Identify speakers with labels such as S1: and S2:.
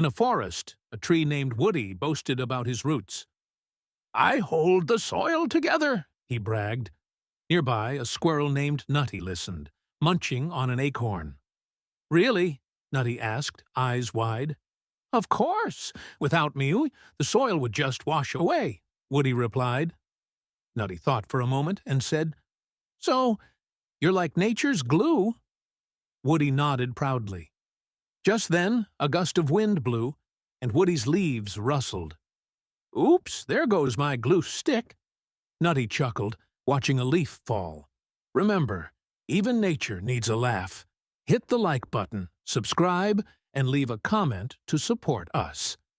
S1: In a forest, a tree named Woody boasted about his roots. "I hold the soil together," he bragged. Nearby, a squirrel named Nutty listened, munching on an acorn. "Really?" Nutty asked, eyes wide. "Of course. Without me, the soil would just wash away," Woody replied. Nutty thought for a moment and said, "So, you're like nature's glue?" Woody nodded proudly. Just then, a gust of wind blew, and Woody's leaves rustled. "Oops, there goes my glue stick." Nutty chuckled, watching a leaf fall. Remember, even nature needs a laugh. Hit the like button, subscribe, and leave a comment to support us.